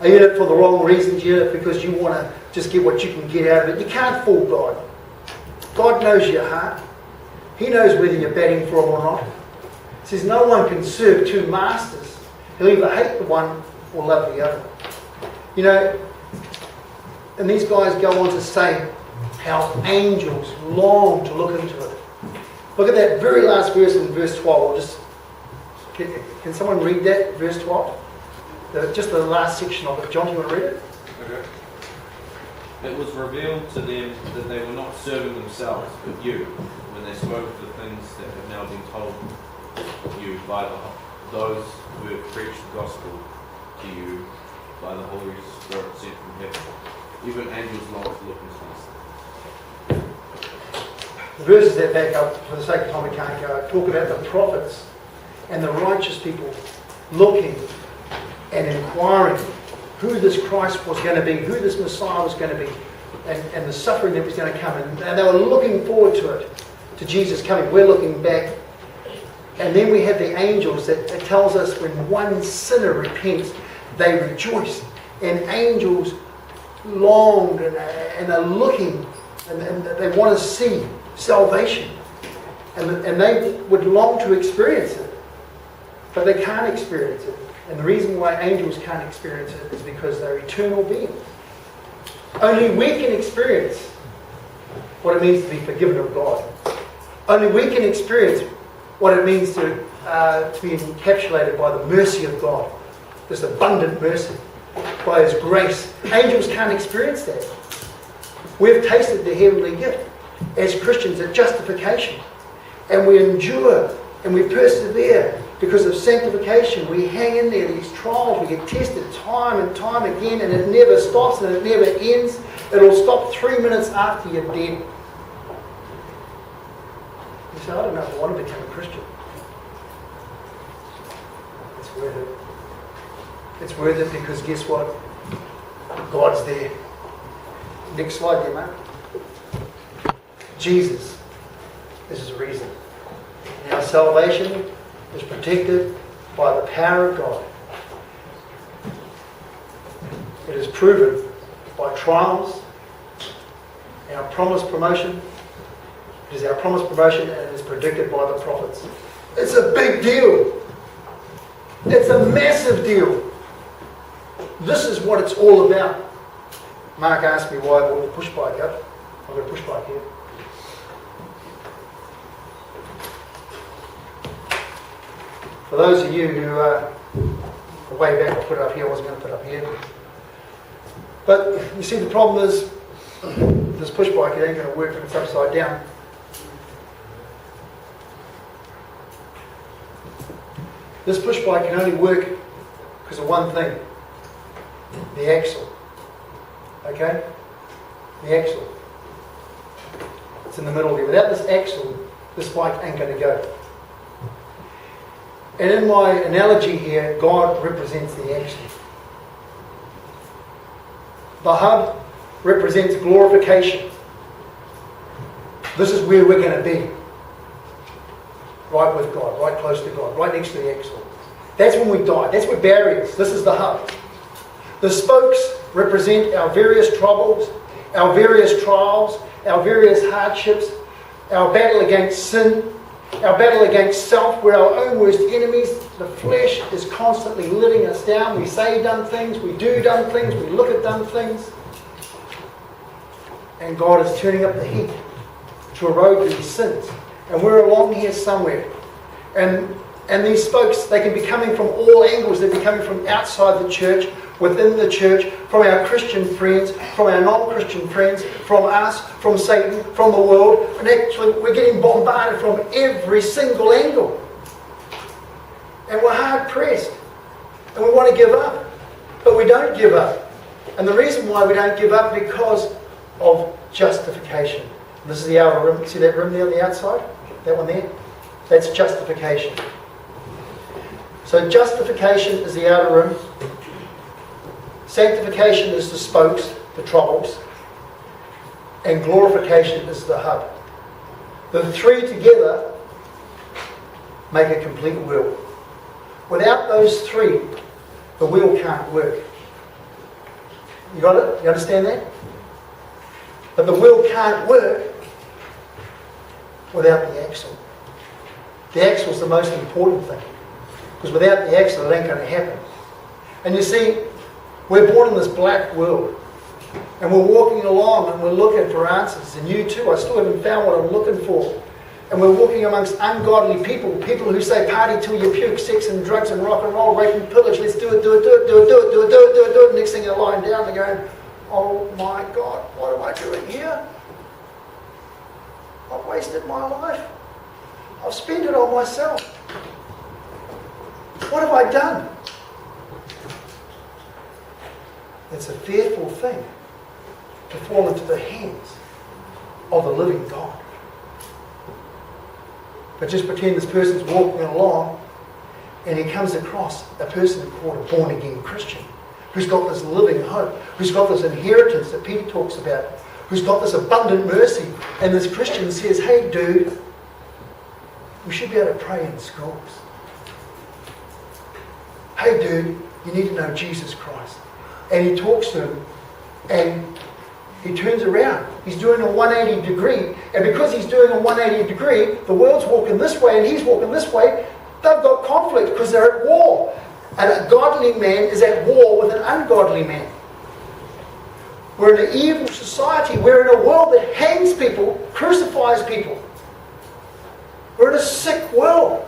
Are you in it for the wrong reasons? You're in it because you want to just get what you can get out of it. You can't fool God. God knows your heart. He knows whether you're batting for him or not. He says no one can serve two masters. He'll either hate the one or love the other. You know, and these guys go on to say how angels long to look into it. Look at that very last verse in verse 12. Can someone read that, verse 12? Just the last section of it. John, do you want to read it? Okay. It was revealed to them that they were not serving themselves, but you, when they spoke of the things that have now been told you by those who have preached the gospel to you by the Holy Spirit sent from heaven. Even angels long to look into these things. The verses that back up, for the sake of time we can't go, talk about the prophets and the righteous people looking and inquiring who this Christ was going to be, who this Messiah was going to be, and the suffering that was going to come. And they were looking forward to it, to Jesus coming. We're looking back. And then we have the angels that tells us when one sinner repents, they rejoice. And angels longed and are looking and they want to see salvation. And they would long to experience it. But they can't experience it. And the reason why angels can't experience it is because they're eternal beings. Only we can experience what it means to be forgiven of God. Only we can experience what it means to be encapsulated by the mercy of God. This abundant mercy. By His grace. Angels can't experience that. We've tasted the heavenly gift as Christians at justification. And we endure and we persevere because of sanctification. We hang in there, these trials, we get tested time and time again, and it never stops and it never ends. It'll stop 3 minutes after you're dead. You say, I don't know if I want to become a Christian. It's worth it. It's worth it because guess what? God's there. Next slide there, mate. Jesus. This is the reason. Our salvation is protected by the power of God. It is proven by trials. Our promised promotion. It is our promised promotion and it is predicted by the prophets. It's a big deal. It's a massive deal. This is what it's all about. Mark asked me why I brought the push bike up. I've got a push bike here. For those of you who are way back, I'll put it up here. I wasn't going to put it up here. But you see, the problem is this push bike, it ain't going to work if it's upside down. This push bike can only work because of one thing. The axle. Okay? The axle. It's in the middle there. Without this axle, this bike ain't going to go. And in my analogy here, God represents the axle. The hub represents glorification. This is where we're going to be. Right with God, right close to God, right next to the axle. That's when we die. That's where barriers. This is the hub. The spokes represent our various troubles, our various trials, our various hardships, our battle against sin, our battle against self. We're our own worst enemies. The flesh is constantly letting us down. We say dumb things, we do dumb things, we look at dumb things. And God is turning up the heat to erode these sins. And we're along here somewhere. And these spokes, they can be coming from all angles. They can be coming from outside the church, within the church, from our Christian friends, from our non-Christian friends, from us, from Satan, from the world. And actually, we're getting bombarded from every single angle. And we're hard pressed. And we want to give up. But we don't give up. And the reason why we don't give up is because of justification. This is the outer rim. See that rim there on the outside? That one there? That's justification. So justification is the outer rim. Sanctification is the spokes, the troubles. And glorification is the hub. The three together make a complete wheel. Without those three, the wheel can't work. You got it? You understand that? But the wheel can't work without the axle. The axle's the most important thing. Because without the axle, it ain't going to happen. And you see, we're born in this black world. And we're walking along and we're looking for answers. And you too, I still haven't found what I'm looking for. And we're walking amongst ungodly people. People who say party till you puke, sex and drugs and rock and roll, rape and pillage. Let's do it, do it, do it, do it, do it, do it, do it, do it, do it. Next thing you're lying down and going, oh my God, what am I doing here? I've wasted my life. I've spent it on myself. What have I done? It's a fearful thing to fall into the hands of the living God. But just pretend this person's walking along and he comes across a person called a born-again Christian who's got this living hope, who's got this inheritance that Peter talks about, who's got this abundant mercy. And this Christian says, hey dude, we should be able to pray in schools. Hey dude, you need to know Jesus Christ. And he talks to him and he turns around. He's doing a 180 degree. And because he's doing a 180 degree, the world's walking this way and he's walking this way. They've got conflict because they're at war. And a godly man is at war with an ungodly man. We're in an evil society. We're in a world that hangs people, crucifies people. We're in a sick world.